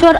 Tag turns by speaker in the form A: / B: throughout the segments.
A: sure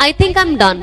A: I think I'm done.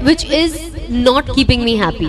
A: which is not keeping me happy.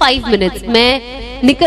A: 5 minutes.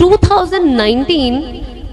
A: 2019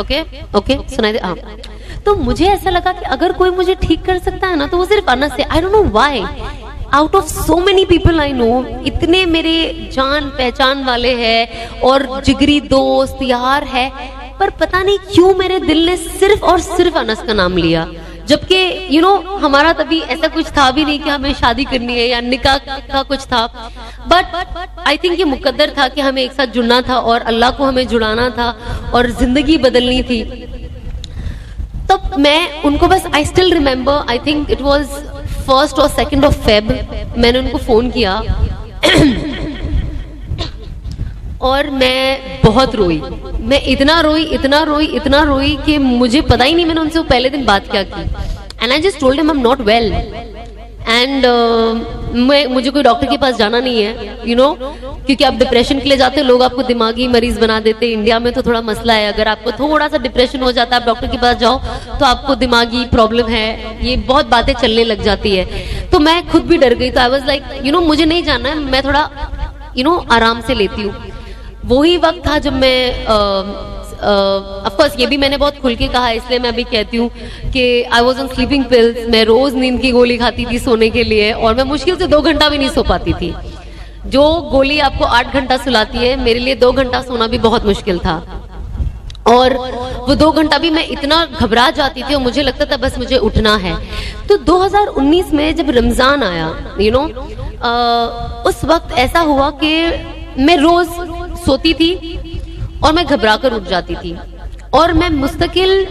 A: okay okay सुनाई दे, हाँ. तो मुझे ऐसा लगा कि अगर कोई मुझे ठीक कर सकता है ना तो वो सिर्फ अनस है. आई don't know why, out of so many people I know, इतने मेरे जान पहचान वाले हैं और जिगरी दोस्त यार है, पर पता नहीं क्यों मेरे दिल ने सिर्फ और सिर्फ अनस का नाम लिया. जबकि यू नो हमारा तभी ऐसा कुछ था भी नहीं कि हमें शादी करनी है या निकाह का कुछ था, बट आई थिंक ये मुकद्दर था कि हमें एक साथ जुड़ना था और अल्लाह को हमें जुड़ाना था और जिंदगी बदलनी थी. तब मैं उनको बस, I still remember, I think it was 1 और 2 फेब, मैंने उनको फोन किया और मैं बहुत रोई. मैं इतना रोई कि मुझे पता ही नहीं मैंने उनसे वो पहले दिन बात क्या की. And I just told him I am not well and मुझे कोई डॉक्टर के पास जाना नहीं है, यू नो, क्योंकि आप डिप्रेशन के लिए जाते हैं, लोग आपको दिमागी मरीज बना देते हैं. इंडिया में तो थोड़ा मसला है, अगर आपको थोड़ा सा डिप्रेशन हो जाता है आप डॉक्टर के पास जाओ तो आपको दिमागी प्रॉब्लम है, ये बहुत बातें चलने लग जाती है. तो मैं खुद भी डर गई. तो I was like you know मुझे नहीं जाना है, मैं थोड़ा यू नो आराम से लेती हूँ. वही वक्त था जब मैं ऑफ कोर्स ये भी मैंने बहुत खुल के कहा, इसलिए मैं अभी कहती हूँ कि I was on sleeping pills. मैं रोज नींद की गोली खाती थी सोने के लिए और मैं मुश्किल से 2 घंटा भी नहीं सो पाती थी. जो गोली आपको 8 घंटा सुलाती है, मेरे लिए 2 घंटा सोना भी बहुत मुश्किल था. और वो 2 घंटा भी मैं इतना घबरा जाती थी और मुझे लगता था बस मुझे उठना है. तो 2019 में जब रमजान आया, यू नो, उस वक्त ऐसा हुआ कि मैं रोज सोती थी और मैं घबरा कर उठ जाती थी और मैं मुस्तकिल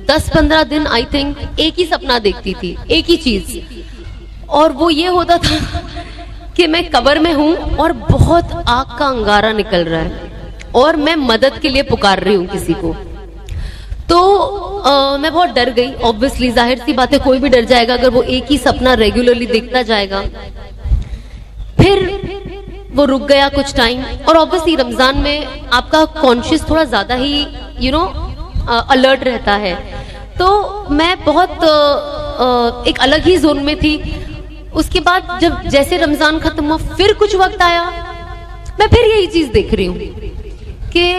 A: 10-15 दिन आई थिंक एक ही सपना देखती थी, एक ही चीज, और वो ये होता था कि मैं कब्र में हूं और बहुत आग का अंगारा निकल रहा है और मैं मदद के लिए पुकार रही हूं किसी को. तो मैं बहुत डर गई. ऑब्वियसली जाहिर सी बात है, कोई भी डर जाएगा अगर वो एक ही सपना रेगुलरली देखता जाएगा. फिर वो रुक गया कुछ टाइम और ऑब्वियसली रमजान में आपका कॉन्शियस थोड़ा ज्यादा ही यू नो अलर्ट रहता है. तो मैं बहुत एक अलग ही जोन में थी. उसके बाद जब जैसे रमजान खत्म हुआ फिर कुछ वक्त आया, मैं फिर यही चीज देख रही हूँ कि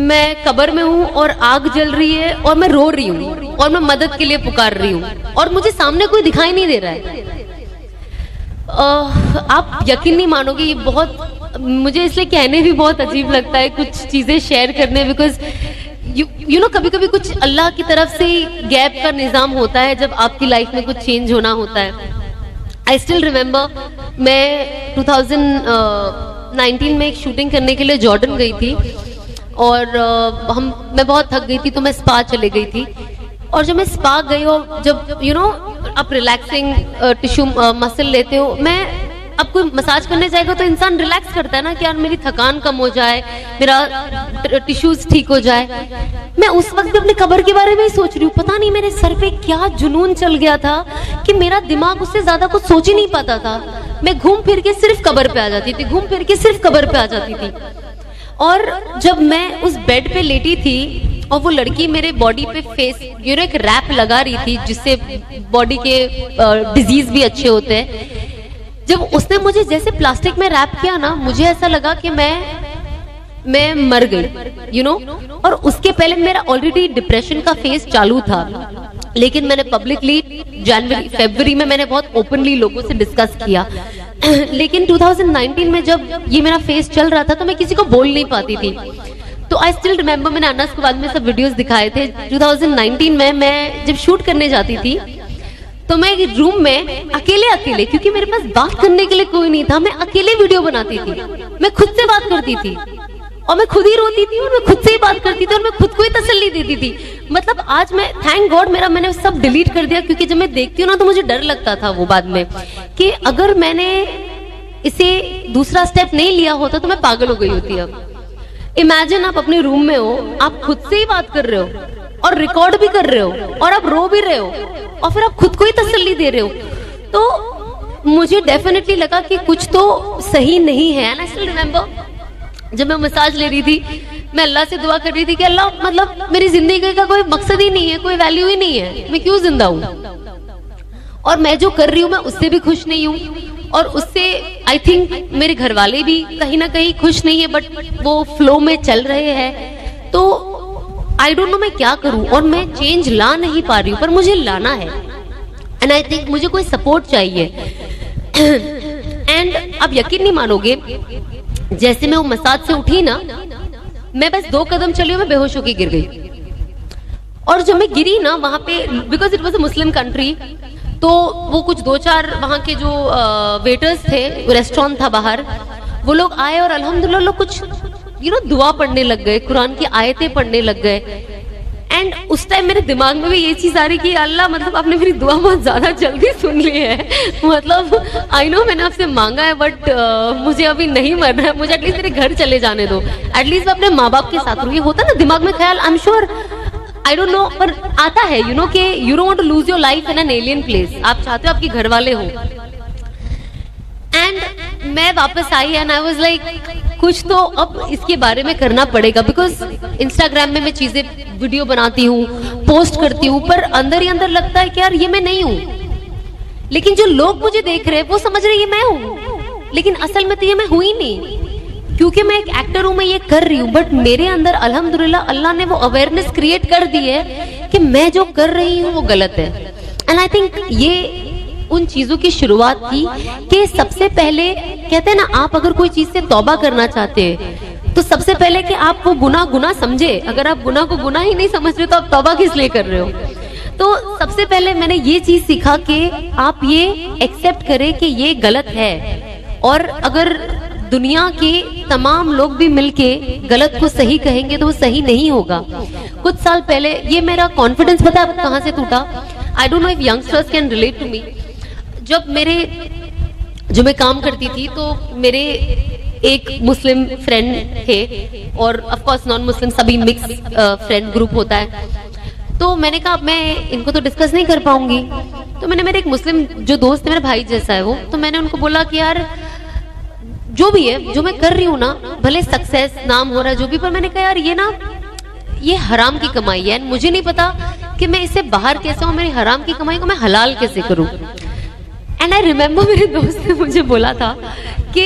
A: मैं कब्र में हूँ और आग जल रही है और मैं रो रही हूँ और मैं मदद के लिए पुकार रही हूँ और मुझे सामने कोई दिखाई नहीं दे रहा है. आप यकीन नहीं मानोगे, ये बहुत मुझे इसलिए कहने भी बहुत अजीब लगता है कुछ चीजें शेयर करने, बिकॉज यू नो कभी कभी कुछ अल्लाह की तरफ से गैप का निजाम होता है जब आपकी लाइफ में कुछ चेंज होना होता है. आई स्टिल रिमेम्बर मैं 2019 में एक शूटिंग करने के लिए जॉर्डन गई थी और मैं बहुत थक गई थी तो मैं स्पा चले गई थी. और जब मैं स्पा गई और जब यू नो आप रिलैक्सिंग टिश्यू मसल लेते हो, मैं अब कोई मसाज करने जाएगा तो इंसान रिलैक्स करता है ना कि यार मेरी थकान कम हो जाए, मेरा टिश्यूज ठीक हो जाए. मैं उस वक्त भी अपने कब्र के बारे में ही सोच रही हूँ. पता नहीं मेरे सर पे क्या जुनून चल गया था कि मेरा दिमाग उससे ज्यादा कुछ सोच ही नहीं पाता था. मैं घूम फिर के सिर्फ कब्र पे आ जाती थी, घूम फिर के सिर्फ कब्र पे आ जाती थी. और जब मैं उस बेड पे लेटी थी और वो लड़की मेरे बॉडी पे फेस यू नो एक रैप लगा रही थी जिससे बॉडी के डिजीज भी अच्छे होते हैं, जब उसने मुझे जैसे प्लास्टिक में रैप किया ना, मुझे ऐसा लगा कि मैं मर गई, यू नो. और उसके पहले मेरा ऑलरेडी डिप्रेशन का फेज चालू था, लेकिन मैंने पब्लिकली जनवरी फरवरी में मैंने बहुत ओपनली लोगों से डिस्कस किया. लेकिन 2019 में जब ये मेरा फेस चल रहा था तो मैं किसी को बोल नहीं पाती थी. तो आई स्टिल रिमेम्बर, मैंने अनस के बाद में सब वीडियोस दिखाए थे. 2019 में मैं जब शूट करने जाती थी तो मैं रूम में अकेले, क्योंकि मेरे पास बात करने के लिए कोई नहीं था, मैं अकेले वीडियो बनाती थी. मैं खुद से बात करती थी और मैं खुद ही रोती थी और मैं खुद से ही बात करती थी और मैं खुद को ही तसल्ली देती थी. मतलब आज मैं थैंक गॉड मैंने सब डिलीट कर दिया, क्योंकि जब मैं देखती हूँ ना तो मुझे डर लगता था वो बाद में कि अगर मैंने इसे दूसरा स्टेप नहीं लिया होता तो मैं पागल हो गई होती. अब इमेजिन आप अपने रूम में हो, आप खुद से ही बात कर रहे हो और रिकॉर्ड भी कर रहे हो और आप रो भी रहे हो और फिर आप खुद को ही तसल्ली दे रहे हो. तो मुझे डेफिनेटली लगा कि कुछ तो सही नहीं है. एंड आई स्टिल रिमेम्बर जब मैं मसाज ले रही थी, मैं अल्लाह से दुआ कर रही थी कि अल्लाह, मतलब मेरी जिंदगी का कोई मकसद ही नहीं है, कोई वैल्यू ही नहीं है, मैं क्यों जिंदा हूँ और मैं जो कर रही हूँ मैं उससे भी खुश नहीं हूँ और उससे आई थिंक मेरे घर वाले भी कहीं ना कहीं खुश नहीं है, बट वो फ्लो में चल रहे हैं. तो आई डोंट नो मैं क्या करूं, और मैं चेंज ला नहीं पा रही हूं, पर मुझे लाना है, एंड आई थिंक मुझे कोई सपोर्ट चाहिए। एंड अब यकीन नहीं मानोगे, जैसे मैं वो मसाज से उठी ना, मैं बस 2 कदम चली और मैं बेहोश होकर गिर गई। और जब मैं गिरी ना वहां पे, because it was a Muslim country, तो वो कुछ 2-4 वहां के जो वेटर्स थे, रेस्टोरेंट था बाहर, वो लोग आए और अल्हम्दुलिल्लाह लोग कुछ दुआ पढ़ने लग गए, कुरान की आयतें पढ़ने लग गए। एंड उस टाइम मेरे दिमाग में भी ये चीज आ रही कि अल्लाह, मतलब आपने मेरी दुआ बहुत ज्यादा जल्दी सुन ली है। मतलब आई नो मैंने आपसे मांगा है, बट मुझे अभी नहीं मरना है, मुझे एटलीस्ट मेरे घर चले जाने दो, एटलीस्ट मैं अपने माँ बाप के साथ रहूं। ये होता ना दिमाग में ख्याल, I am sure, I don't know, पर आता है कि you don't want to lose your life in an alien place. आप चाहते हो आपके घर वाले हो। एंड मैं वापस आई एंड आई वाज लाइक कुछ तो अब इसके बारे में करना पड़ेगा, बिकॉज इंस्टाग्राम में मैं चीजें वीडियो बनाती हूँ, पोस्ट करती हूँ, पर अंदर ही अंदर लगता है कि यार ये मैं नहीं हूँ। लेकिन जो लोग मुझे देख रहे हैं वो समझ रहे हैं ये मैं हूँ, लेकिन असल में तो ये मैं हूँ ही नहीं, क्योंकि मैं एक एक्टर हूं, मैं ये कर रही हूँ, बट मेरे अंदर अल्हम्दुलिल्लाह अल्लाह ने वो अवेयरनेस क्रिएट कर दी है कि मैं जो कर रही हूँ वो गलत है। एंड आई थिंक ये उन चीजों की शुरुआत थी कि सबसे पहले कहते हैं ना, आप अगर कोई चीज से तौबा करना चाहते हैं तो सबसे पहले कि आप वो गुनाह समझे। अगर आप गुनाह को गुनाह ही नहीं समझ रहे तो आप तौबा किस लिए कर रहे हो। तो सबसे पहले मैंने ये चीज सीखा कि आप ये एक्सेप्ट करें कि ये गलत है, और अगर दुनिया के तमाम लोग भी मिलके गलत को सही कहेंगे तो वो सही नहीं होगा। कुछ साल पहले ये मेरा कॉन्फिडेंस पता है कहां से टूटा? I don't know if youngsters can relate to me. जब जो मैं काम करती थी तो मेरे एक मुस्लिम फ्रेंड थे, और ऑफ कोर्स नॉन मुस्लिम, सभी मिक्स फ्रेंड ग्रुप होता है। तो मैंने कहा मैं इनको तो डिस्कस नहीं कर पाऊंगी, तो मैंने मेरे एक मुस्लिम जो दोस्त है, मेरे भाई जैसा है वो, तो मैंने उनको बोला कि यार जो भी है, जो मैं कर रही हूँ ना, भले सक्सेस नाम हो रहा है जो भी, पर मैंने कहा यार ये हराम की कमाई है, मुझे नहीं पता कि मैं इससे बाहर कैसे हूँ, मेरी हराम की कमाई को मैं हलाल कैसे करूँ। एंड आई रिमेम्बर मेरे दोस्त ने मुझे बोला था कि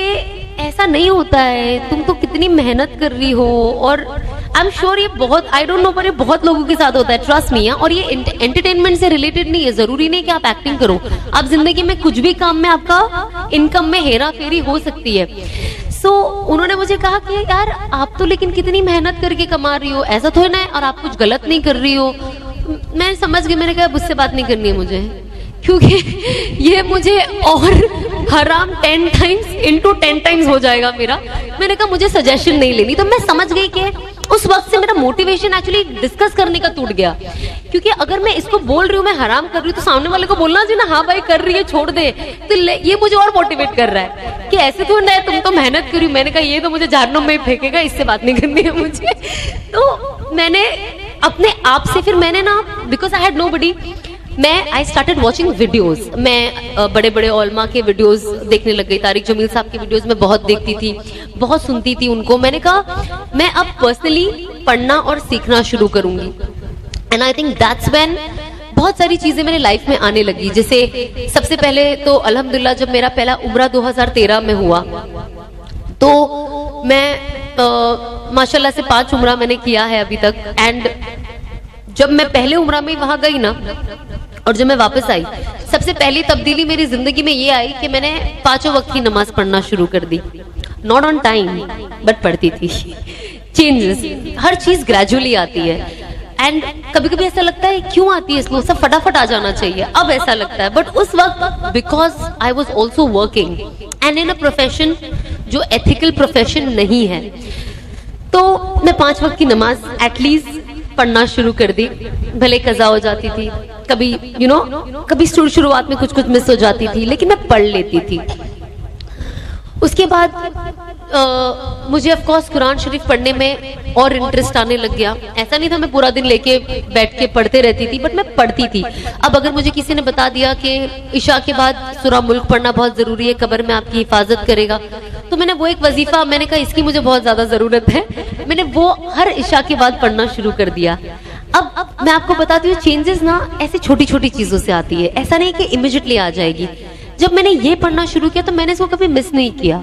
A: ऐसा नहीं होता है, तुम तो कितनी मेहनत कर रही हो, और आई एम श्योर ये बहुत, आई डोंट नो, पर ये बहुत लोगों के साथ होता है, ट्रस्ट मी। और ये एंटरटेनमेंट से रिलेटेड नहीं है, जरूरी नहीं कि आप एक्टिंग करो, आप जिंदगी में कुछ भी काम में आपका इनकम में हेरा फेरी हो सकती है। सो उन्होंने मुझे कहा कि यार आप तो लेकिन कितनी मेहनत करके कमा रही हो, ऐसा तो है ना, और आप कुछ गलत नहीं कर रही हो। मैं समझ गई, मैंने कहा उससे बात नहीं करनी है मुझे, क्योंकि ये मुझे और हराम 10 टाइम्स इंटू 10 टाइम्स हो जाएगा मेरा। मैंने कहा मुझे सजेशन नहीं लेनी। तो मैं समझ गई कि उस वक्त से मेरा मोटिवेशन एक्चुअली डिस्कस करने का टूट गया, क्योंकि अगर मैं इसको बोल रही हूँ मैं हराम कर रही हूँ, तो सामने वाले को बोलना चाहिए ना, हाँ भाई कर रही है छोड़ दे, तो ये मुझे और मोटिवेट कर रहा है कि ऐसे तो नहीं, तुम तो मेहनत करी। मैंने कहा ये तो मुझे जहन्नुम में फेंकेगा, इससे बात नहीं करनी है मुझे। तो मैंने अपने आप से फिर मैंने ना, because I had nobody, I started watching videos. मैं बड़े बड़े ओलमा के वीडियोज देखने लग गई, तारिक जमील साहब के वीडियोज में बहुत देखती थी, बहुत सुनती थी उनको। मैंने कहा मैं अब पर्सनली पढ़ना और सीखना शुरू करूंगी। And I think that's when बहुत सारी चीजें मेरे लाइफ में आने लगी। जैसे सबसे पहले तो अल्हम्दुलिल्लाह जब मेरा पहला उम्रा 2013 में हुआ, तो मैं माशाल्लाह से 5 उम्रा मैंने किया है अभी तक। एंड जब मैं पहले उम्रा में वहां गई ना, और जब मैं वापस आई, सबसे पहली तब्दीली मेरी जिंदगी में ये आई कि मैंने 5 वक्त की नमाज पढ़ना शुरू कर दी। नॉट ऑन टाइम बट पढ़ती थी। चेंजेस, हर चीज ग्रेजुअली आती है। एंड कभी कभी ऐसा लगता है क्यों आती है स्लो, सब फटाफट आ जाना चाहिए, अब ऐसा लगता है। बट उस वक्त because I was also working and in a profession जो एथिकल प्रोफेशन नहीं है, तो मैं 5 वक्त की नमाज एटलीस्ट पढ़ना शुरू कर दी। भले कज़ा हो जाती थी, कभी कभी शुरुआत में कुछ मिस हो जाती थी, लेकिन मैं पढ़ लेती थी। उसके बाद मुझे ऑफ कोर्स कुरान शरीफ पढ़ने में और इंटरेस्ट आने लग गया। ऐसा नहीं था मैं पूरा दिन लेके बैठ के पढ़ते रहती थी, बट मैं पढ़ती थी। अब अगर मुझे किसी ने बता दिया कि इशा के बाद सूरह मुल्क पढ़ना बहुत जरूरी है, कब्र में आपकी हिफाजत करेगा, तो मैंने वो एक वजीफा, मैंने कहा इसकी मुझे बहुत ज्यादा जरूरत है, मैंने वो हर इशा के बाद पढ़ना शुरू कर दिया। अब मैं आपको बताती हूँ, चेंजेस ना ऐसी छोटी छोटी चीजों से आती है, ऐसा नहीं कि इमीडिएटली आ जाएगी। जब मैंने ये पढ़ना शुरू किया तो मैंने इसको कभी मिस नहीं किया।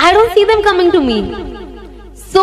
A: I don't see them coming to me. So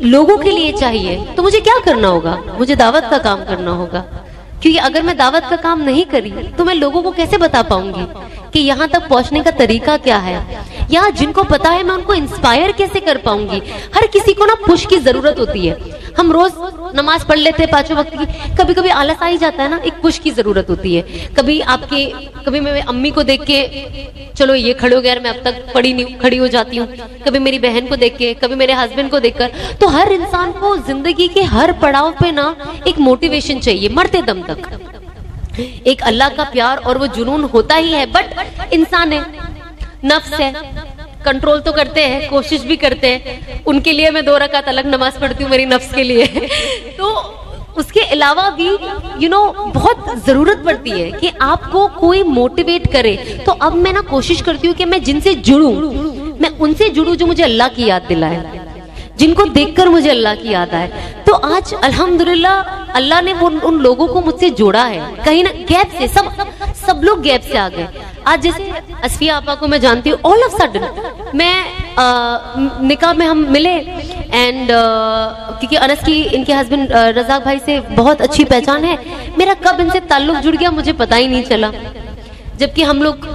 A: लोगों के लिए चाहिए, तो मुझे क्या करना होगा? मुझे दावत का काम करना होगा, क्योंकि अगर मैं दावत का काम नहीं करी तो मैं लोगों को कैसे बता पाऊंगी कि यहाँ तक पहुंचने का तरीका क्या है, या जिनको पता है मैं उनको इंस्पायर कैसे कर पाऊंगी। हर किसी को ना पुश की जरूरत होती है। हम रोज नमाज पढ़ लेते हैं पांचों वक्त की, कभी कभी आलस आ ही जाता है ना, एक पुश की जरूरत होती है। कभी मैं अम्मी को देख के चलो ये खड़े हो गए यार, मैं अब तक खड़ी हो जाती हूँ, कभी मेरी बहन को देख के, कभी मेरे हस्बैंड को देखकर। तो हर इंसान को जिंदगी के हर पड़ाव पे ना एक मोटिवेशन चाहिए मरते दम तक। एक अल्लाह का प्यार और वो जुनून होता ही है, बट इंसान है, नफ्स है, कंट्रोल तो करते हैं, कोशिश भी करते हैं। उनके लिए मैं 2 रकात अलग नमाज पढ़ती हूँ, मेरी नफ्स के लिए। तो उसके अलावा भी बहुत जरूरत पड़ती है कि आपको कोई मोटिवेट करे। तो अब मैं ना कोशिश करती हूँ कि मैं जिनसे जुड़ूं, मैं उनसे जुड़ूं जो मुझे अल्लाह की याद दिलाए, जिनको देखकर मुझे अल्लाह की याद आए। तो आज अल्हम्दुलिल्लाह अल्लाह ने वो उन लोगों को मुझसे जोड़ा है, कहीं ना गैप से, सब लोग गैप से आ गए। आज जैसे असफिया आपा को मैं जानती हूँ, ऑल ऑफ सडन मैं निकाह में हम मिले, एंड क्योंकि अनस की इनके हस्बैंड रजाक भाई से बहुत अच्छी पहचान है, मेरा कब इनसे ताल्लुक जुड़ गया मुझे पता ही नहीं चला, जबकि हम लोग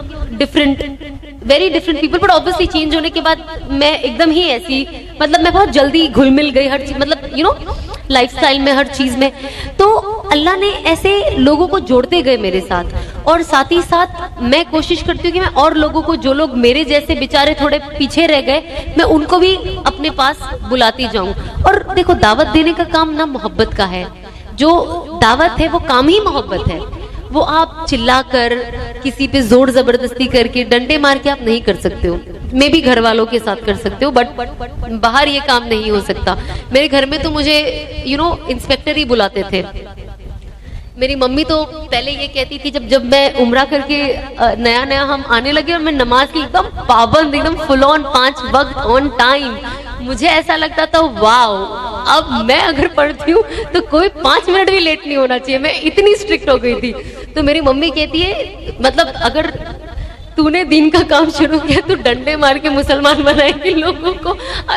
A: very different people. But obviously change होने के बाद मैं एकदम ही ऐसी, मतलब मैं बहुत जल्दी घुल मिल गई हर चीज, मतलब लाइफस्टाइल में, हर चीज में। तो अल्लाह ने ऐसे लोगों को जोड़ते गए मेरे साथ, और साथ ही साथ मैं कोशिश करती हूँ कि मैं और लोगों को, जो लोग मेरे जैसे बेचारे थोड़े पीछे रह गए, मैं उनको भी अपने पास बुलाती जाऊं। और देखो, दावत देने का काम ना मोहब्बत का है, जो दावत है वो काम ही मोहब्बत है। वो आप चिल्लाकर, किसी पे जोर जबरदस्ती करके, डंडे मार के आप नहीं कर सकते हो। मैं भी घर वालों के साथ कर सकते हो, बट बाहर ये काम नहीं हो सकता। मेरे घर में तो मुझे इंस्पेक्टर ही बुलाते थे। मेरी मम्मी तो पहले ये कहती थी, जब मैं उम्रा करके नया हम आने लगे और मैं नमाज की एकदम पाबंद, एकदम फुल ऑन 5 वक्त ऑन टाइम, मुझे ऐसा लगता था वाओ, अब मैं अगर पढ़ती हूँ तो कोई 5 मिनट भी लेट नहीं होना चाहिए, मैं इतनी स्ट्रिक्ट हो गई थी। तो मेरी मम्मी कहती है, मतलब अगर तूने दीन का काम शुरू किया तो डंडे मार के मुसलमान बनाएंगे लोगों को,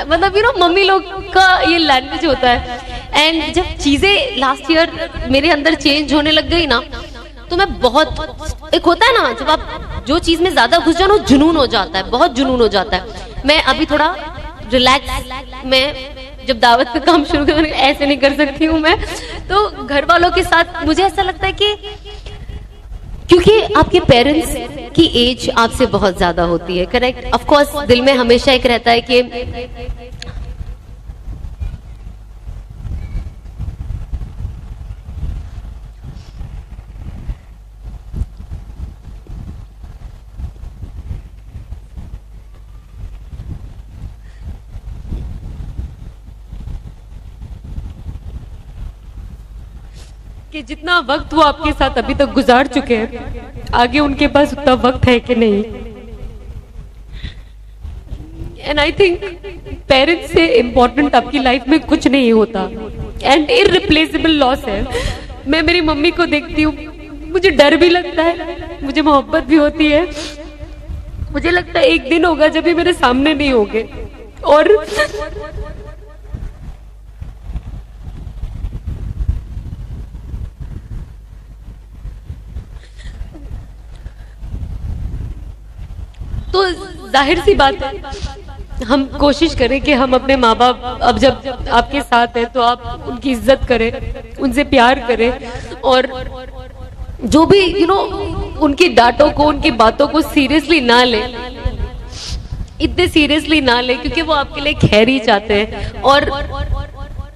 A: मतलब मम्मी लोग का ये लैंग्वेज होता है। एंड जब चीजें लास्ट ईयर मेरे अंदर चेंज होने लग गई ना, तो मैं बहुत, एक होता है ना जब आप जो चीज में ज्यादा घुस जाओ, जुनून हो जाता है, बहुत जुनून हो जाता है। मैं अभी थोड़ा रिलैक्स, मैं जब दावत का काम शुरू किया, ऐसे नहीं कर सकती हूँ मैं, तो घर वालों के साथ मुझे ऐसा लगता है कि क्योंकि आपके पेरेंट्स की एज आपसे बहुत ज्यादा होती है, करेक्ट। ऑफ कोर्स दिल में हमेशा एक रहता है कि कि जितना वक्त वो आपके साथ अभी तक गुजार चुके हैं, आगे उनके पास उतना वक्त है कि नहीं। एंड आई थिंक पेरेंट्स से इम्पोर्टेंट आपकी लाइफ में कुछ नहीं होता, एंड इररिप्लेसेबल लॉस है। मैं मेरी मम्मी को देखती हूँ, मुझे डर भी लगता है, मुझे मोहब्बत भी होती है। मुझे लगता है एक दिन होगा जब ये मेरे सामने नहीं होंगे, और तो जाहिर सी बात है, हम कोशिश करें कि हम अपने माँ बाप, अब जब आपके साथ है तो आप उनकी इज्जत करें, उनसे प्यार करें, और जो भी उनकी डांटों को, उनकी बातों को सीरियसली ना लें, इतने सीरियसली ना लें, क्योंकि वो आपके लिए खैर ही चाहते हैं। और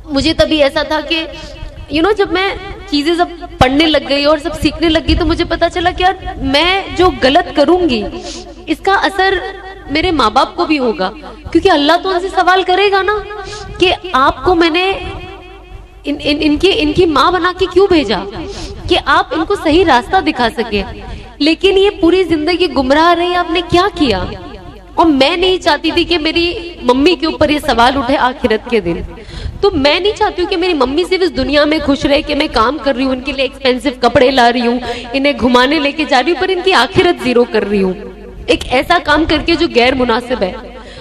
A: मुझे तभी ऐसा था कि जब मैं चीजें सब पढ़ने लग गई और सब सीखने लग गई, तो मुझे पता चला कि यार मैं जो गलत करूंगी इसका असर मेरे माँ बाप को भी होगा, क्योंकि अल्लाह तो उनसे सवाल करेगा ना कि आपको मैंने इनकी माँ बना के क्यों भेजा, कि आप इनको सही रास्ता दिखा सके, लेकिन ये पूरी जिंदगी गुमराह रही, आपने क्या किया। और मैं नहीं चाहती थी कि मेरी मम्मी के ऊपर ये सवाल उठे आखिरत के दिन। तो मैं नहीं चाहती हूँ कि मेरी मम्मी सिर्फ इस दुनिया में खुश रहे कि मैं काम कर रही हूँ, उनके लिए एक्सपेंसिव कपड़े ला रही हूँ, इन्हें घुमाने लेके जा रही हूँ, पर इनकी आखिरत जीरो कर रही हूँ, एक ऐसा काम करके जो गैर मुनासिब है।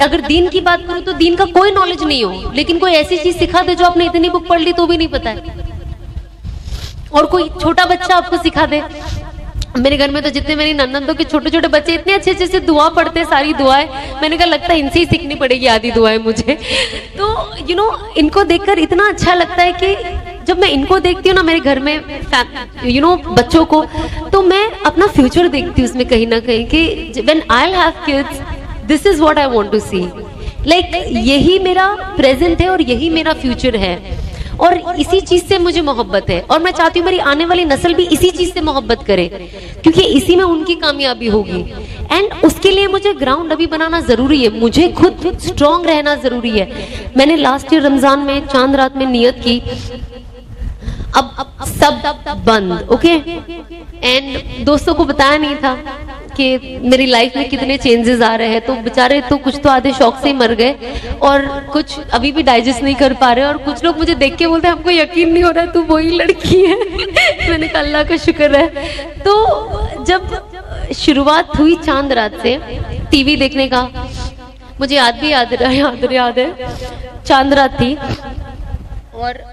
A: अगर दीन की बात करूं तो दीन का कोई नॉलेज नहीं हो, लेकिन कोई ऐसी चीज सिखा दे जो आपने इतनी बुक पढ़ ली तो भी नहीं पता है, और कोई छोटा बच्चा आपको सिखा दे। मेरे घर में तो जितने मेरी ननंदों के छोटे छोटे बच्चे इतने अच्छे अच्छे से दुआ पढ़ते हैं, सारी दुआएं, मैंने कहा लगता है इनसे ही सीखनी पड़ेगी आधी दुआएं मुझे। तो इनको देखकर इतना अच्छा लगता है कि जब मैं इनको देखती हूँ ना मेरे घर में बच्चों को, तो मैं अपना फ्यूचर देखती हूँ उसमें कहीं ना कहीं कि when I have kids this is what I want to see, like यही मेरा प्रेजेंट है और यही मेरा फ्यूचर है, और इसी चीज से मुझे मोहब्बत है, और मैं चाहती हूँ मेरी आने वाली नस्ल भी इसी चीज से मोहब्बत करे, क्योंकि इसी में उनकी कामयाबी होगी। एंड उसके लिए मुझे ग्राउंड अभी बनाना जरूरी है, मुझे खुद स्ट्रांग रहना जरूरी है। मैंने लास्ट ईयर रमजान में चांद रात में नियत की, अब सब बंद, ओके, एंड दोस्तों को बताया नहीं था कि मेरी लाइफ में कितने चेंजेस आ रहे हैं, तो बेचारे तो कुछ तो आधे शौक से ही मर गए और कुछ अभी भी डाइजेस्ट नहीं कर पा रहे, और कुछ लोग मुझे देख के बोलते हैं हमको यकीन नहीं हो रहा तू वही लड़की है। मैंने कहा अल्लाह का शुक्र है। तो जब शुरुआत हुई चांद रात से टीवी देखने का, मुझे याद है चांद रात थी और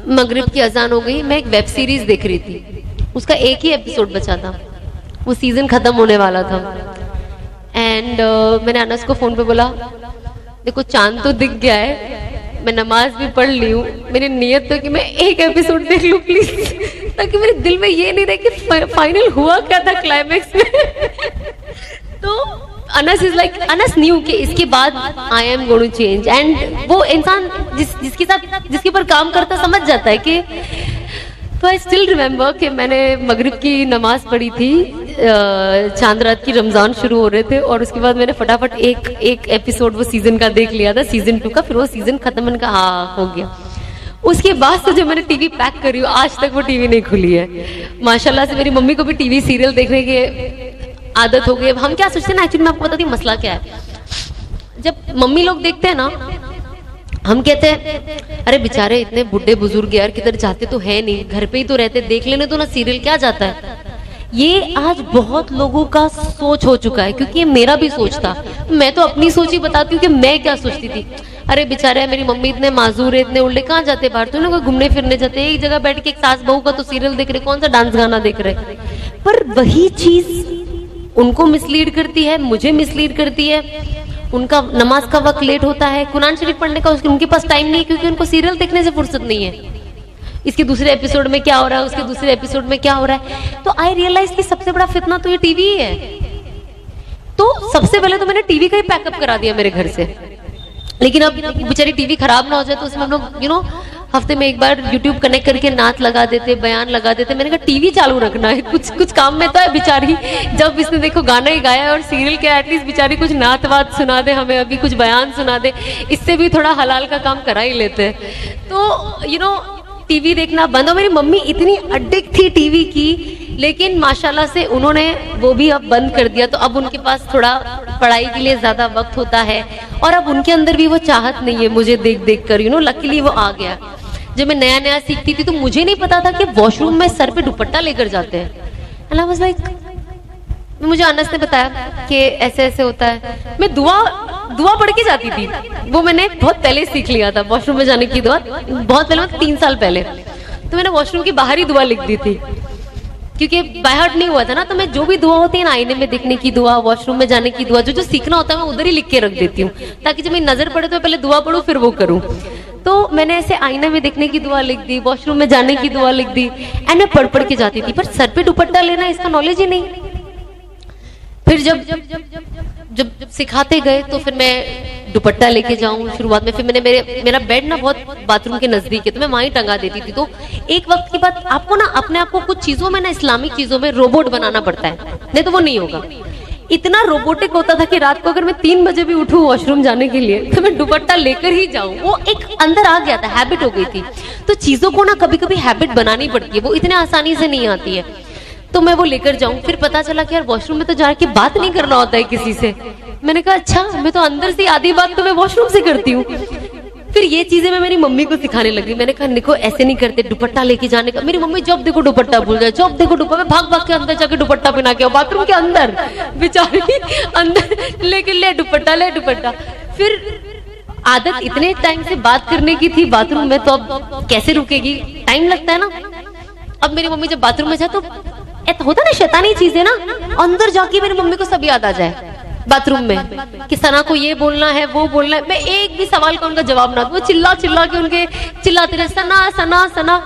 A: मगरिब की अजान हो गई, मैं एक वेब सीरीज देख रही थी, उसका एक ही एपिसोड बचा था, वो सीजन खत्म होने वाला था। एंड मैंने अनस को फोन पे बोला देखो चांद तो दिख गया है, मैं नमाज भी पढ़ ली हूँ, मेरी नियत तो कि मैं एक एपिसोड देख लूँ प्लीज, ताकि मेरे दिल में ये नहीं रहे कि फाइनल हुआ क्या था क्लाइमेक्स में। तो Anas is like, Anas knew कि इसके बाद I am going to change, and वो इंसान जिसके ऊपर काम करता समझ जाता है कि। तो आई स्टिल रिमेम्बर कि मैंने मगरिब की नमाज पढ़ी थी, चांद रात की रमजान शुरू हो रहे थे, और उसके बाद मैंने फटाफट एक एपिसोड वो सीजन का देख लिया था, सीजन 2 का, फिर वो सीजन खत्म, मैंने कहा हाँ हो गया। उसके बाद से जब मैंने टीवी पैक करी, आज तक वो टीवी नहीं खुली है। माशाल्लाह से मेरी मम्मी को भी टीवी सीरियल देखने की आदत हो गई। अब हम क्या सोचते हैं ना, एक्चुअली मैं आपको बताती हूँ मसला क्या है। जब मम्मी लोग देखते हैं ना, हम कहते हैं अरे बेचारे इतने बुढ़े बुजुर्ग यार किधर जाते तो है नहीं, घर पे ही तो रहते, देख लेने तो ना सीरियल, क्या जाता है। ये आज बहुत लोगों का सोच हो चुका है, क्योंकि ये मेरा भी सोच था। मैं तो अपनी सोच ही बताती हूँ कि मैं क्या सोचती थी। अरे बेचारे मेरी मम्मी इतने माजूर है, इतने उल्टे, कहाँ जाते बाहर, तो ना कोई घूमने फिरने जाते, एक जगह बैठ के एक सास बहू का तो सीरियल देख रहे, कौन सा डांस गाना देख रहे। पर वही चीज उनको मिसलीड करती है, मुझे मिसलीड करती है। उनका नमाज का वक्त लेट होता है, कुरान शरीफ पढ़ने का उनके पास टाइम नहीं है, क्योंकि उनको सीरियल देखने से फुर्सत नहीं है। इसके दूसरे एपिसोड में क्या हो रहा है, उसके दूसरे एपिसोड में क्या हो रहा है। तो आई रियलाइज कि सबसे बड़ा फितना तो ये टीवी ही है। तो सबसे पहले तो मैंने टीवी का ही पैकअप करा दिया मेरे घर से, लेकिन अब बेचारी टीवी खराब ना हो जाए तो उसमें हम लोग हफ्ते में एक बार यूट्यूब कनेक्ट करके नात लगा देते, बयान लगा देते। मैंने कहा टीवी चालू रखना है, कुछ काम में तो है बेचारी। जब इसने देखो गाना ही गाया और सीरियल के, एटलीस्ट बेचारी कुछ नात वात सुना दे हमें, अभी कुछ बयान सुना दे, इससे भी थोड़ा हलाल का काम करा ही लेते हैं। तो टीवी देखना बंद हो। मेरी मम्मी इतनी अडिक्ट थी टीवी की, लेकिन माशाल्लाह से उन्होंने वो भी अब बंद कर दिया। तो अब उनके पास थोड़ा पढ़ाई के लिए ज्यादा वक्त होता है, और अब उनके अंदर भी वो चाहत नहीं है मुझे देख देख कर, लकीली वो आ गया। जब मैं नया नया सीखती थी तो मुझे नहीं पता था कि वॉशरूम में सर पे दुपट्टा लेकर जाते हैं। एंड आई वाज लाइक, मुझे अनस ने बताया कि ऐसे ऐसे होता है। मैं दुआ पढ़ के जाती थी, वो मैंने बहुत पहले सीख लिया था, वॉशरूम में जाने की दुआ बहुत पहले, मतलब 3 साल पहले। तो मैंने वॉशरूम की बाहर ही दुआ लिख दी थी, क्योंकि बाय हार्ट नहीं हुआ था ना। तो मैं जो भी दुआ होती है ना, आईने में देखने की दुआ, वॉशरूम में जाने की दुआ, जो सीखना होता है मैं उधर ही लिख के रख देती हूँ, ताकि जब मेरी नजर पड़े तो पहले दुआ पढ़ूं फिर वो करूँ। तो मैंने ऐसे आईने में देखने की दुआ लिख दी, वॉशरूम में जाने की दुआ लिख दी, एंड मैं पढ़ के जाती थी। पर सर पे दुपट्टा लेना इसका नॉलेज ही नहीं। फिर जब सिखाते गए तो फिर मैं दुपट्टा लेके जाऊं शुरुआत में। फिर मैंने मेरा बेड ना बहुत बाथरूम के नजदीक है, तो मैं वहीं टंगा देती थी। तो एक वक्त के बाद आपको ना अपने आप को कुछ चीजों में ना, इस्लामिक चीजों में रोबोट बनाना पड़ता है, नहीं तो वो नहीं होगा। इतना रोबोटिक होता था कि रात को अगर मैं 3 बजे भी उठूं वॉशरूम जाने के लिए तो मैं दुपट्टा लेकर ही जाऊं। वो एक अंदर आ गया था, हैबिट हो गई थी। तो चीजों को ना कभी कभी हैबिट बनानी पड़ती है, वो इतने आसानी से नहीं आती है। तो मैं वो लेकर जाऊं। फिर पता चला कि यार वॉशरूम में तो जाके बात नहीं करना होता है किसी से। मैंने कहा अच्छा, मैं तो अंदर से आधी बात तो मैं वॉशरूम से करती हूँ। फिर ये चीजें मैं मेरी मम्मी को सिखाने लगी. मैंने कहा निको ऐसे नहीं करते, दुपट्टा लेके जाने का. मेरी मम्मी जब देखो दुपट्टा भूल जाए, जब देखो दुपट्टा, भाग भाग के अंदर जाके दुपट्टा पहना के आओ, बाथरूम के अंदर बेचारी अंदर लेके ले दुपट्टा. फिर आदत इतने टाइम से बात करने की थी बाथरूम में, तो अब कैसे रुकेगी, टाइम लगता है ना. अब मेरी मम्मी जब बाथरूम में जाए तो होता ना शैतानी चीजें ना, अंदर जाके मेरी मम्मी को सब याद आ जाए बाथरूम में कि सना को ये बोलना है वो बोलना है. मैं एक भी सवाल का उनका जवाब ना दूं, वो चिल्ला के उनके चिल्लाते रहे सना सना सना.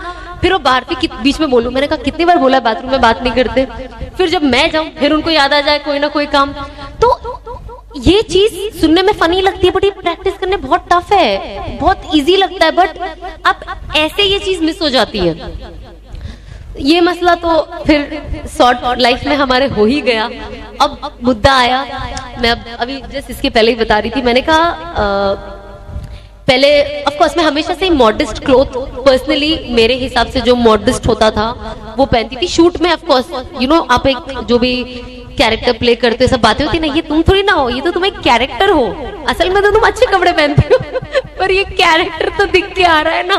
A: फिर वो बाहर थी बीच में बोलूं, मैंने कहा कितनी बार बोला बाथरूम में बात नहीं करते. फिर जब मैं जाऊं फिर उनको याद आ जाए कोई ना कोई काम. तो ये चीज सुनने में फनी लगती है बट ये प्रैक्टिस करने बहुत टफ है, बहुत इजी लगता है, बट अब ऐसे ये चीज मिस हो जाती है. ये मसला तो फिर शॉर्ट लाइफ में हमारे हो ही गया. अब मुद्दा आया, मैं अभी जस्ट इसके पहले ही बता रही थी, मैंने कहा पहले ऑफ कोर्स मैं हमेशा से मॉडेस्ट क्लोथ पर्सनली मेरे हिसाब से जो मॉडेस्ट होता था वो पहनती थी. शूट में ऑफ कोर्स यू नो आप एक जो भी कैरेक्टर प्ले करते हो सब बातें होती ना, ये तुम थोड़ी ना हो, ये तो तुम एक कैरेक्टर हो, असल में तो तुम अच्छे कपड़े पहनते हो पर ये कैरेक्टर तो दिख के आ रहा है ना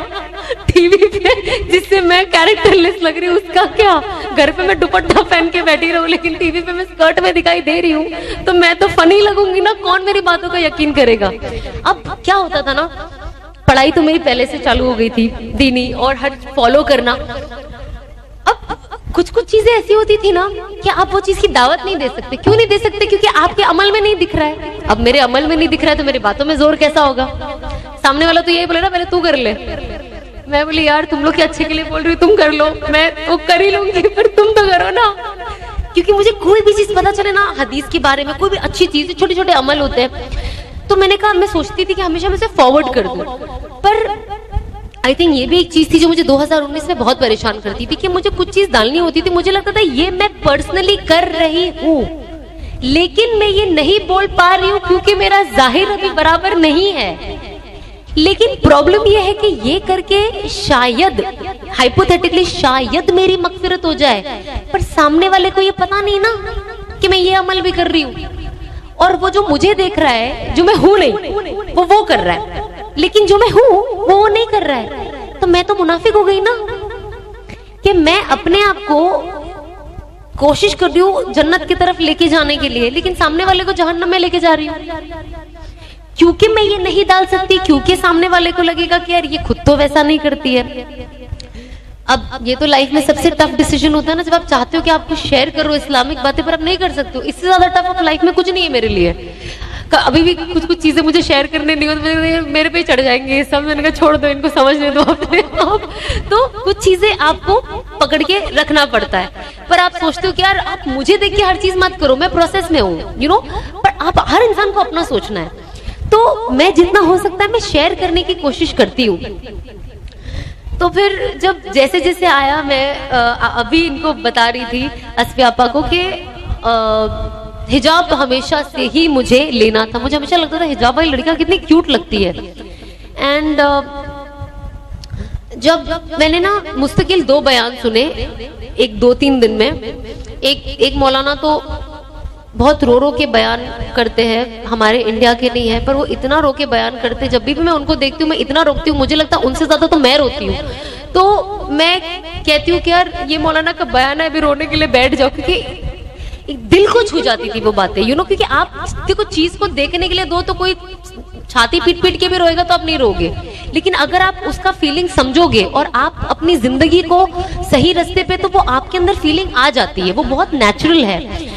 A: टीवी पे, जिससे मैं कैरेक्टरलेस लग रही हूँ उसका क्या. घर पे मैं दुपट्टा पहन के बैठी रहूं लेकिन टीवी पे मैं स्कर्ट में दिखाई दे रही हूँ तो मैं तो फनी लगूंगी ना, कौन मेरी बातों का यकीन करेगा. अब क्या होता था ना, पढ़ाई तो मेरी पहले से चालू हो गई थी दीनी और हर फॉलो करना. अब कुछ चीजें ऐसी होती थी ना कि आप वो चीज की दावत नहीं दे सकते. क्यों नहीं दे सकते? क्योंकि आपके अमल में नहीं दिख रहा है. अब मेरे अमल में नहीं दिख रहा है तो मेरी बातों में जोर कैसा होगा. सामने वाला तो यही बोले ना पहले तू कर ले. मैं बोली यार तुम लोग के अच्छे के लिए बोल रही हो, तुम कर लो, मैं तो कर ही लूंगी पर तुम तो करो ना. क्योंकि मुझे कोई भी चीज पता चले ना हदीस के बारे में, कोई भी अच्छी चीज, छोटे छोटे अमल होते हैं, तो मैंने कहा मैं सोचती थी कि हमेशा मैं उसे फॉरवर्ड कर दूं. पर आई थिंक ये भी एक चीज थी जो मुझे 2019 में बहुत परेशान करती थी कि मुझे कुछ चीज डालनी होती थी, मुझे लगता था ये मैं पर्सनली कर रही हूँ लेकिन मैं ये नहीं बोल पा रही हूँ क्योंकि मेरा जाहिर अभी बराबर नहीं है. लेकिन प्रॉब्लम ये है कि ये करके शायद हाइपोथेटिकली शायद मेरी मगफिरत हो जाए, पर सामने वाले को ये पता नहीं ना कि मैं ये अमल भी कर रही हूँ, और वो जो मुझे देख रहा है जो मैं हूं नहीं वो कर रहा है, लेकिन जो मैं हूं वो नहीं कर रहा है. तो मैं तो मुनाफिक हो गई ना कि मैं अपने आप को कोशिश कर रही हूँ जन्नत की तरफ लेके जाने के लिए, लेकिन सामने वाले को जहन्नम में लेके जा रही हूँ क्योंकि मैं ये नहीं डाल सकती, क्योंकि सामने वाले को लगेगा कि यार ये खुद तो वैसा नहीं करती है. अब ये तो लाइफ में सबसे टफ डिसीजन होता है ना, जब आप चाहते हो कि आपको शेयर करो इस्लामिक बातें पर आप नहीं कर सकते हो. इससे ज्यादा टफ अब लाइफ में कुछ नहीं है मेरे लिए. अभी भी कुछ चीजें मुझे शेयर करने नहीं होती, मेरे पे चढ़ जाएंगे सब. मैंने कहा छोड़ दो इनको, समझने दो अपने आप. तो कुछ चीजें आपको पकड़ के रखना पड़ता है, पर आप सोचते हो कि यार आप मुझे देख के हर चीज मत करो, मैं प्रोसेस में हूँ यू नो. पर आप हर इंसान को अपना सोचना है. तो मैं जितना हो सकता है मैं शेयर करने की कोशिश करती हूँ. तो फिर जब जैसे जैसे आया, मैं अभी इनको बता रही थी अस्फियापा को कि हिजाब तो हमेशा से ही मुझे लेना था. मुझे हमेशा लगता था हिजाब वाली लड़कियां कितनी क्यूट लगती है. एंड जब मैंने ना मुस्तकिल 2 बयान सुने एक 2-3 दिन में, एक मौलाना तो बहुत रो के बयान करते हैं, हमारे इंडिया के नहीं है पर वो इतना रो के बयान करते, जब भी मैं उनको देखती हूँ मैं इतना रोकती हूँ, मुझे लगता है उनसे ज्यादा तो मैं रोती हूँ. तो मैं कहती हूँ कि यार ये मौलाना का बयान है, अभी रोने के लिए बैठ जाओ, क्योंकि दिल को छू जाती थी वो बातें यू नो. क्योंकि आप देखो चीज को देखने के लिए दो तो कोई छाती पीट के भी रोएगा तो आप नहीं रोगे, लेकिन अगर आप उसका फीलिंग समझोगे और आप अपनी जिंदगी को सही रास्ते पे, तो वो आपके अंदर फीलिंग आ जाती है, वो बहुत नेचुरल है.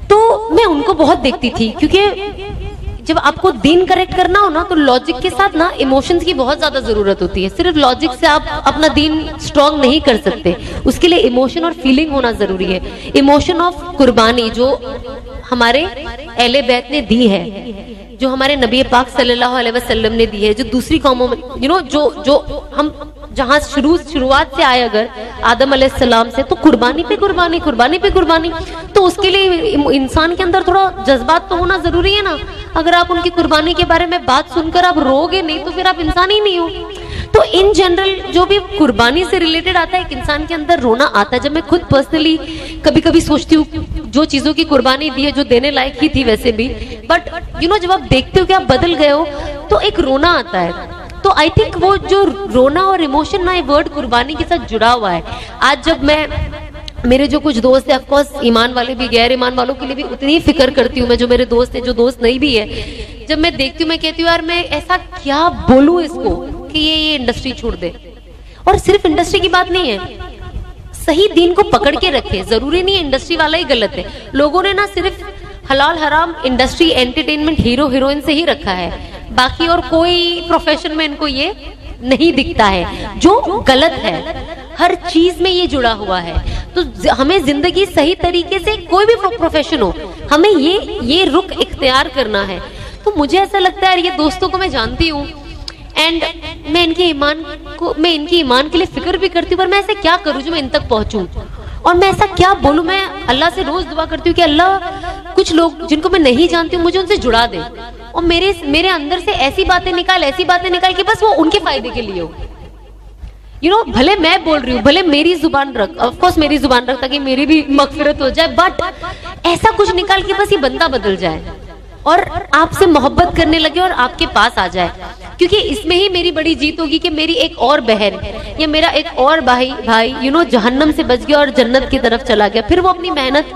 A: तो मैं उनको बहुत देखती थी, क्योंकि जब आपको दीन करेक्ट करना हो ना तो लॉजिक के साथ ना इमोशंस की बहुत ज्यादा जरूरत होती है. सिर्फ लॉजिक से आप अपना दीन स्ट्रॉन्ग नहीं कर सकते, उसके लिए इमोशन और फीलिंग होना जरूरी है. इमोशन ऑफ कुर्बानी जो हमारे अहले बैत ने दी है, जो हमारे नबी पाक सल्लल्लाहु अलैहि वसल्लम ने दी है, जो दूसरी कौमों में यू नो जो हम जहाँ शुरुआत से आए अगर आदम अलैहिस्सलाम से, तो कुर्बानी पे कुर्बानी. तो उसके लिए इंसान के अंदर थोड़ा जज्बात तो होना जरूरी है ना. अगर आप उनकी कुर्बानी के बारे में बात सुनकर आप रोगे नहीं तो फिर आप इंसान ही नहीं हो. तो इन जनरल जो भी कुर्बानी से रिलेटेड आता है एक इंसान के अंदर रोना आता है. जब मैं खुद पर्सनली कभी कभी सोचती हूँ जो चीजों की कुर्बानी दी है जो देने लायक ही थी वैसे भी, बट यू नो जब आप देखते हो कि आप बदल गए हो तो एक रोना आता है. तो आई थिंक वो जो रोना और इमोशन ना, ये वर्ड कुर्बानी के साथ जुड़ा हुआ है. आज जब मैं, मेरे जो कुछ दोस्त हैं, ऑफ कोर्स ईमान वाले भी, गैर ईमान वालों के लिए भी उतनी ही फिक्र करती हूँ मैं. जो मेरे दोस्त हैं, जो दोस्त नहीं भी है, जब मैं देखती हूँ मैं कहती हूँ यार मैं ऐसा क्या बोलूँ इसको कि ये इंडस्ट्री छोड़ दे. और सिर्फ इंडस्ट्री की बात नहीं है, सही दीन को पकड़ के रखे. जरूरी नहीं है इंडस्ट्री वाला ही गलत है. लोगों ने ना सिर्फ हलाल हराम इंडस्ट्री, एंटरटेनमेंट, हीरो हीरोइन से ही रखा है, बाकी और कोई प्रोफेशन में इनको ये नहीं दिखता है, जो गलत है. हर चीज में ये जुड़ा हुआ है. तो हमें जिंदगी सही तरीके से, कोई भी प्रोफेशन हो, हमें ये रुख इख्तियार करना है. तो मुझे ऐसा लगता है, ये दोस्तों को मैं जानती हूँ एंड मैं इनके ईमान के लिए फिक्र भी करती हूँ, पर मैं ऐसे क्या करूँ जो मैं इन तक पहुंचूं, और मैं ऐसा क्या बोलूं. मैं अल्लाह से रोज दुआ करती हूँ कि अल्लाह कुछ लोग जिनको मैं नहीं जानती हूँ मुझे उनसे जुड़ा दे, और मेरे अंदर से ऐसी बातें निकाल कि बस वो उनके फायदे के लिए हो. भले मैं बोल रही हूँ, भले मेरी जुबान रख, ऑफ कोर्स मेरी जुबान रख ताकि मेरी भी मगफिरत हो जाए, बट ऐसा कुछ निकाल के बस ये बंदा बदल जाए और आपसे मोहब्बत करने लगे और आपके पास आ जाए. क्योंकि इसमें ही मेरी बड़ी जीत होगी कि मेरी एक और बहन या मेरा एक और भाई जहन्नम से बच गया और जन्नत की तरफ चला गया. फिर वो अपनी मेहनत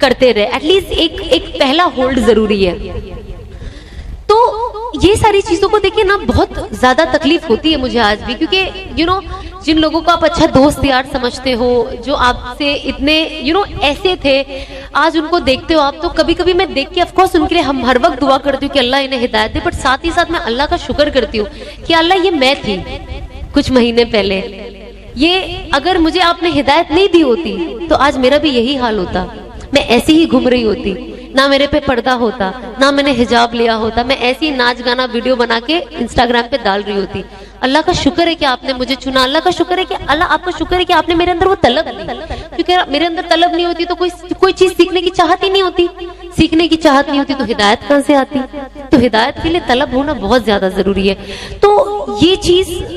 A: करते रहे. एटलीस्ट एक पहला होल्ड जरूरी है. तो ये सारी चीजों को देखिए ना, बहुत ज्यादा तकलीफ होती है मुझे आज भी, क्योंकि जिन लोगों को आप अच्छा दोस्त यार समझते हो, जो आपसे इतने ऐसे थे, आज उनको देखते हो आप, तो कभी कभी मैं देख के, ऑफ कोर्स उनके लिए हम हर वक्त दुआ करती हूँ कि अल्लाह इन्हें हिदायत दे, बट साथ ही साथ मैं अल्लाह का शुक्र करती हूँ कि अल्लाह ये मैं थी कुछ महीने पहले, ये अगर मुझे आपने हिदायत नहीं दी होती तो आज मेरा भी यही हाल होता. मैं ऐसी ही घूम रही होती, ना मेरे पे पर्दा होता, ना मैंने हिजाब लिया होता, मैं ऐसी नाच गाना वीडियो बना के इंस्टाग्राम पे डाल रही होती. अल्लाह का शुक्र है कि आपने मुझे चुना. अल्लाह का शुक्र है कि आपका शुक्र है कि आपने मेरे अंदर वो तलब दी, क्योंकि मेरे अंदर तलब नहीं होती तो कोई चीज सीखने की चाहत ही नहीं होती. सीखने की चाहत नहीं होती तो हिदायत कहां से आती. तो हिदायत के लिए तलब होना बहुत ज्यादा जरूरी है. तो ये चीज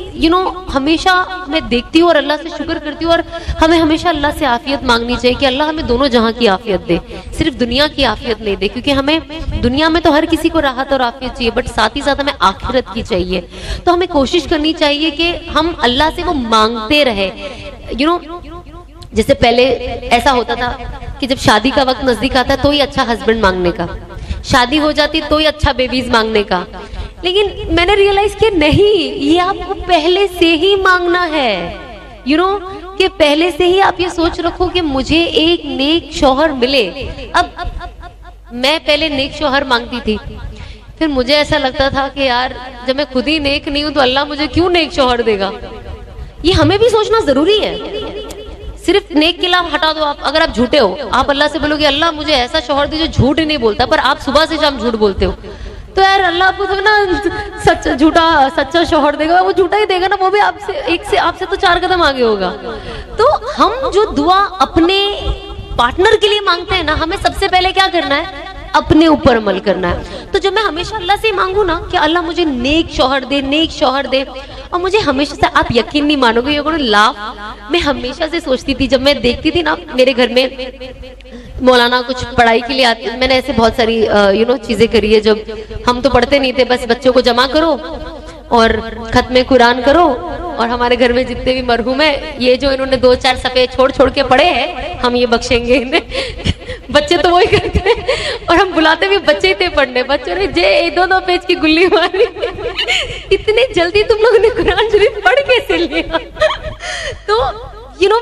A: हमेशा मैं देखती हूँ और अल्लाह से शुक्र करती हूँ, और हमें हमेशा अल्लाह से आफियत मांगनी चाहिए कि अल्लाह हमें दोनों जहां की आफियत दे, सिर्फ दुनिया की आफियत नहीं दे. क्योंकि हमें दुनिया में तो हर किसी को राहत और आफियत चाहिए, बट साथ ही साथ हमें आखिरत की चाहिए. तो हमें कोशिश करनी चाहिए कि हम अल्लाह से वो मांगते रहे. जैसे पहले ऐसा होता था कि जब शादी का वक्त नजदीक आता तो ही अच्छा हस्बैंड मांगने का, शादी हो जाती तो ही अच्छा बेबीज मांगने का. लेकिन मैंने रियलाइज किया नहीं, ये आपको पहले से ही मांगना है. कि पहले से ही आप ये सोच रखो कि मुझे एक नेक शौहर मिले. अब मैं पहले नेक शौहर मांगती थी, फिर मुझे ऐसा लगता था कि यार जब मैं खुद ही नेक नहीं हूं तो अल्लाह मुझे क्यों नेक शौहर देगा. ये हमें भी सोचना जरूरी है. सिर्फ नेक के लाभ हटा दो आप. अगर आप झूठे हो, आप अल्लाह से बोलोगे अल्लाह मुझे ऐसा शौहर दे जो झूठ ही नहीं बोलता, पर आप सुबह से शाम झूठ बोलते हो, तो यार अल्लाह आपको तो ना सच्चा शौहर देगा, वो झूठा ही देगा ना, वो भी आपसे तो 4 कदम आगे होगा. तो हम जो दुआ अपने पार्टनर के लिए मांगते हैं ना, हमें सबसे पहले क्या करना है, अपने ऊपर अमल करना है. तो जब मैं हमेशा अल्लाह से मांगू ना कि अल्लाह मुझे नेक शौहर दे, और मुझे हमेशा से, आप यकीन नहीं मानोगे, ये लाभ मैं हमेशा से सोचती थी. जब मैं देखती थी ना मेरे घर में मौलाना कुछ पढ़ाई के लिए आते, मैंने ऐसे बहुत सारी चीजें करी है. जब हम तो पढ़ते नहीं थे, बस बच्चों को जमा करो और खत्मे कुरान करो, और हमारे घर में जितने भी मरहूम है, ये जो इन्होंने 2-4 सफ़े छोड़ के पढ़े हैं, हम ये बख्शेंगे इन्हें. बच्चे तो वही करते हैं, और हम बुलाते भी बच्चे ही थे पढ़ने. बच्चों ने 2 पेज की गुल्ली मारी. इतने जल्दी तुम लोगों ने कुरान शरीफ पढ़ कैसे लिया. तो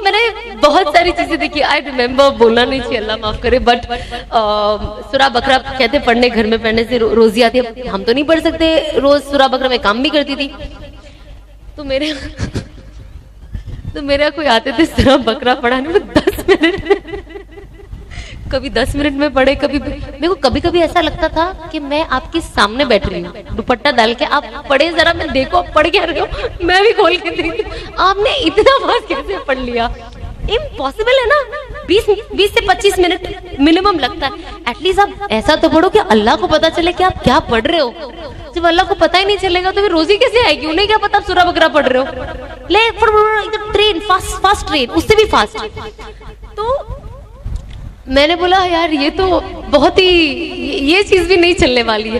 A: मैंने बहुत सारी चीजें देखी. आई रिमेम्बर, बोलना नहीं चाहिए, अल्लाह माफ करे, बट सूरा बकरा कहते पढ़ने, घर में पढ़ने से रोजी आती है. हम तो नहीं पढ़ सकते रोज सूरा बकरा, मैं काम भी करती थी. तो मेरे कोई आते थे सूरा बकरा पढ़ाने में 10 मिनट कभी 10 मिनट में पढ़े. मेरे को कभी ऐसा लगता था कि मैं आपके सामने बैठ रही हूँ, दुपट्टा डाल के, आप पढ़े जरा, मैं देखो आप पढ़ क्या रहे हो, मैं भी खोल के देखती. आपने इतना फास्ट कैसे पढ़ लिया. इम्पॉसिबल है ना. 20 से 25 मिनट मिनिमम लगता है. एटलीस्ट आप ऐसा तो पढ़ो कि अल्लाह को पता चले कि आप क्या पढ़ रहे हो. जब अल्लाह को पता ही नहीं चलेगा तो फिर रोजी कैसे आएगी. उन्हें क्या पता आप सूरा बकरा पढ़ रहे हो. ले ट्रेन, फास्ट ट्रेन, उससे भी फास्ट. तो मैंने बोला यार ये तो बहुत ही, ये चीज भी नहीं चलने वाली है.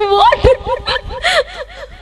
A: What?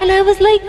A: And I was like,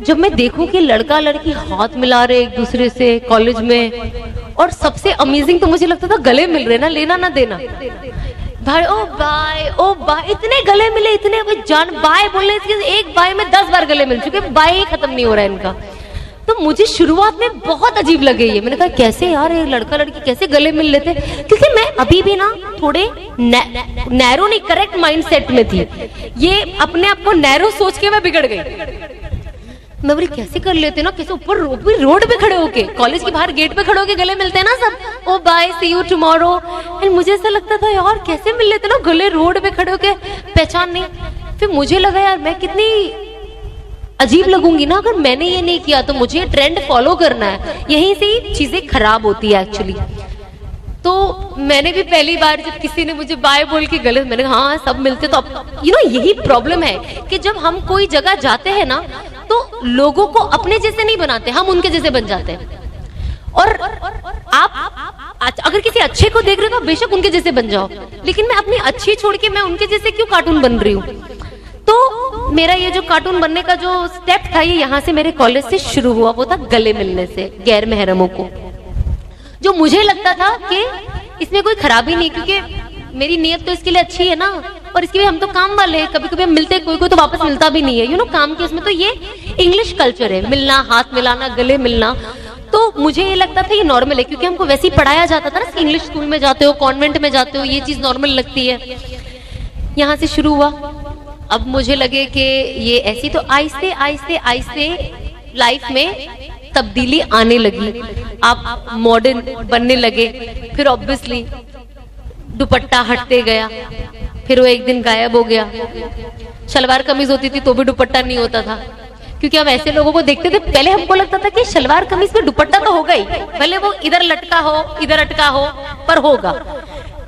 A: जब मैं देखूं कि लड़का लड़की हाथ मिला रहे एक दूसरे से कॉलेज में, और सबसे अमेजिंग तो मुझे लगता था गले मिल रहे ना, लेना ना देना, भाई ओ बाय इतने गले मिले, इतने जान बाय बोलने से एक बाय में 10 बार गले मिल चुके, बाय ही खत्म नहीं हो रहा है इनका। तो मुझे शुरुआत में बहुत अजीब लगे ये, मैंने कहा कैसे यार ये लड़का लड़की कैसे गले मिल लेते, क्योंकि मैं अभी भी ना थोड़े नैरो नहीं करेक्ट माइंडसेट में थी, ये अपने आप को नैरो सोच के मैं बिगड़ गई। मैं बोली कैसे कर लेते ना, कैसे ऊपर रोड पे खड़े होके, कॉलेज के बाहर गेट पे खड़े होके गले मिलते हैं ना सब, oh bye see you tomorrow, and मुझे ऐसा लगता था यार कैसे मिल लेते ना गले रोड पे खड़े होके, पहचान नहीं। फिर मुझे लगा यार मैं कितनी अजीब लगूंगी ना अगर मैंने ये नहीं किया, तो मुझे ट्रेंड फॉलो करना है, यहीं से ही चीजें खराब होती है एक्चुअली। तो मैंने भी पहली बार जब किसी ने मुझे बाय बोल के गले, मैंने हाँ सब मिलते, तो अब यही प्रॉब्लम है कि जब हम कोई जगह जाते हैं ना तो लोगों को अपने जैसे नहीं बनाते, हम उनके जैसे बन जाते हैं। और आप अगर किसी अच्छे को देख रहे हो तो बेशक उनके जैसे बन जाओ, लेकिन मैं अपनी अच्छी छोड़ के मैं उनके जैसे क्यों कार्टून बन रही हूँ। तो मेरा ये जो कार्टून बनने का जो स्टेप था ये यहाँ से मेरे कॉलेज से शुरू हुआ, वो था गले मिलने से गैर महरमों को, जो मुझे लगता था कि इसमें कोई खराबी नहीं, क्योंकि मेरी नीयत तो इसके लिए अच्छी है ना, और इसके लिए हम तो काम वाले हैं, कभी कभी हम मिलते, कोई कोई तो वापस मिलता भी नहीं है, काम के उसमें तो ये इंग्लिश कल्चर है, मिलना, हाथ मिलाना, गले मिलना। तो मुझे ये लगता था ये नॉर्मल है, क्योंकि हमको वैसे ही पढ़ाया जाता था ना, इंग्लिश स्कूल में जाते हो, कॉन्वेंट में जाते हो, ये चीज नॉर्मल लगती है। यहाँ से शुरू हुआ, अब मुझे लगे कि ये ऐसी, तो आहिस्ते आहिस्ते आहिस्ते लाइफ में तब्दीली आने लगी, आप मॉडर्न बनने लगे, फिर ऑब्वियसली दुपट्टा हटते गया, फिर वो एक दिन गायब हो गया। शलवार कमीज होती थी तो भी दुपट्टा नहीं होता था, क्योंकि हम ऐसे लोगों को देखते थे, पहले हमको लगता था कि शलवार कमीज पे दुपट्टा तो होगा ही, भले वो इधर लटका हो इधर अटका हो पर होगा।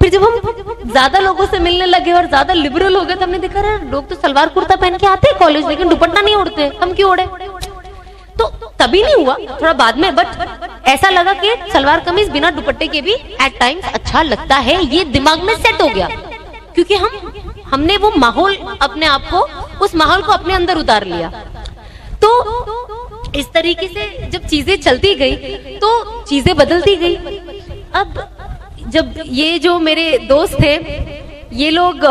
A: फिर जब हम ज्यादा लोगों से मिलने लगे और ज्यादा लिबरल हो गए तो हमने देखा यार लोग तो सलवार कुर्ता पहन के आते हैं कॉलेज, लेकिन दुपट्टा नहीं ओढ़ते, हम क्यों ओढ़े। तो तभी नहीं हुआ, थोड़ा बाद में, बट ऐसा लगा कि सलवार कमीज बिना दुपट्टे के भी एट टाइम्स अच्छा लगता है, ये दिमाग में सेट हो गया, क्योंकि हमने वो माहौल अपने आप को, उस माहौल को अपने अंदर उतार लिया। तो इस तरीके से जब चीजें चलती गई तो चीजें बदलती गई। अब जब ये जो मेरे दोस्त थे, ये लोग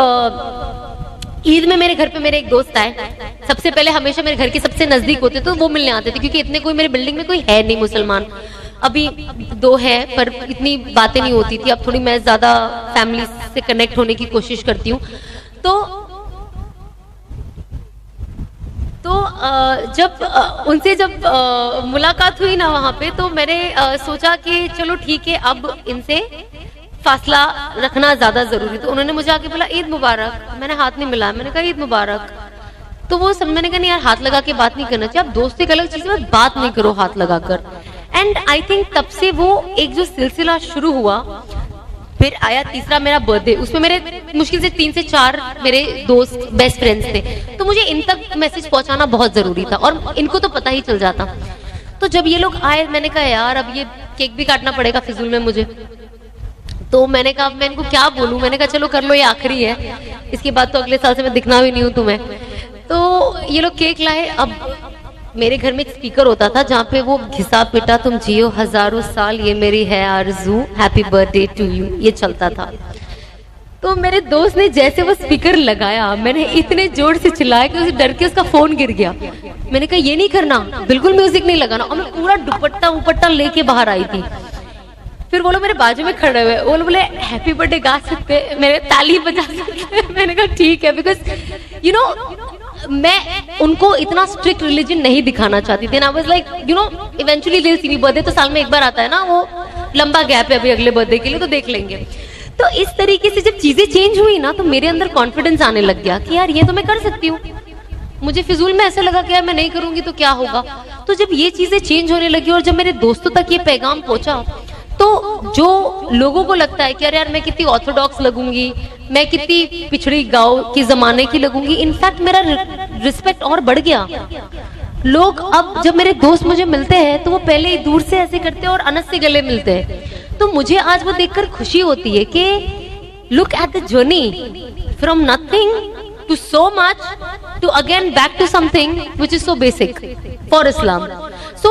A: ईद में मेरे घर पे मेरे एक दोस्त आए, सबसे पहले हमेशा मेरे घर के सबसे नजदीक होते तो वो मिलने आते थे, क्योंकि इतने कोई मेरे बिल्डिंग में कोई है नहीं मुसलमान, अभी 2 है पर इतनी बातें नहीं होती थी, अब थोड़ी मैं ज्यादा फैमिली से कनेक्ट होने की कोशिश करती हूँ। तो जब उनसे जब मुलाकात हुई ना वहाँ पे, तो मैंने सोचा कि चलो ठीक है अब इनसे फासला रखना ज्यादा जरूरी। तो उन्होंने मुझे आके बोला ईद मुबारक, मैंने हाथ नहीं मिलाया, मैंने कहा ईद मुबारक। तो वो सब मैंने कहा नहीं यार हाथ लगा के बात नहीं करना चाहिए, आप दोस्त एक अलग चीज में बात नहीं करो हाथ लगाकर। एंड आई थिंक तब से वो एक जो सिलसिला शुरू हुआ, फिर आया तीसरा मेरा बर्थडे, उसमें मेरे मुश्किल से 3 से 4 मेरे दोस्त बेस्ट फ्रेंड्स थे, तो मुझे इन तक मैसेज पहुंचाना बहुत जरूरी था और इनको तो पता ही चल जाता। तो जब ये लोग आए मैंने कहा यार अब ये केक भी काटना पड़ेगा फिजूल में मुझे, तो मैंने कहा मैं इनको क्या बोलूं, मैंने कहा चलो कर लो ये आखिरी है, इसके बाद तो अगले साल से मैं दिखना भी नहीं हूं तुम्हें। तो ये लोग केक लाए, अब मेरे घर में एक स्पीकर होता था जहाँ पे वो घिसा पिटा तुम जियो हजारों साल ये मेरी है आरज़ू हैप्पी बर्थडे टू यू, ये चलता था। तो मेरे दोस्त ने जैसे वो स्पीकर लगाया, मैंने इतने जोर से चिल्लाया कि उसे डर के उसका फोन गिर गया। मैंने कहा ये नहीं करना, बिल्कुल म्यूजिक नहीं लगाना, और मैं पूरा दुपट्टा लेके बाहर आई थी। फिर वो लोग मेरे बाजू में खड़े हुए, वो लोग बोले हैप्पी बर्थडे गा सकते, मेरे ताली बजा सकते। मैंने कहा ठीक है, बिकॉज यू नो मैं उनको इतना स्ट्रिक्ट रिलीजन नहीं दिखाना चाहती थी। I was like you know eventually दिल सी बर्थडे तो साल में एक बार आता है ना, वो लंबा गैप है अभी अगले बर्थडे के लिए, तो देख लेंगे। तो इस तरीके से जब चीजें चेंज हुई ना, तो मेरे अंदर कॉन्फिडेंस आने लग गया कि यार ये तो मैं कर सकती हूँ। मुझे फिजूल में ऐसा लगा कि यार मैं नहीं करूंगी तो क्या होगा। तो जब ये चीजें चेंज होने लगी और जब मेरे दोस्तों तक ये पैगाम पहुंचा, तो जो लोगों को लगता है कि अरे यार मैं कितनी ऑर्थोडॉक्स लगूंगी, मैं कितनी पिछड़ी गांव के जमाने की लगूंगी, इनफैक्ट मेरा रिस्पेक्ट और बढ़ गया। लोग अब जब मेरे दोस्त मुझे मिलते हैं तो वो पहले दूर से ऐसे करते हैं और अनस से गले मिलते हैं। तो मुझे आज वो देखकर खुशी होती है कि look at the journey from nothing to so much to again back to something which is so basic for Islam. So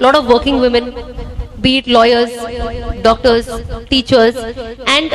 A: lot of working women, be it lawyers, doctors, teachers, and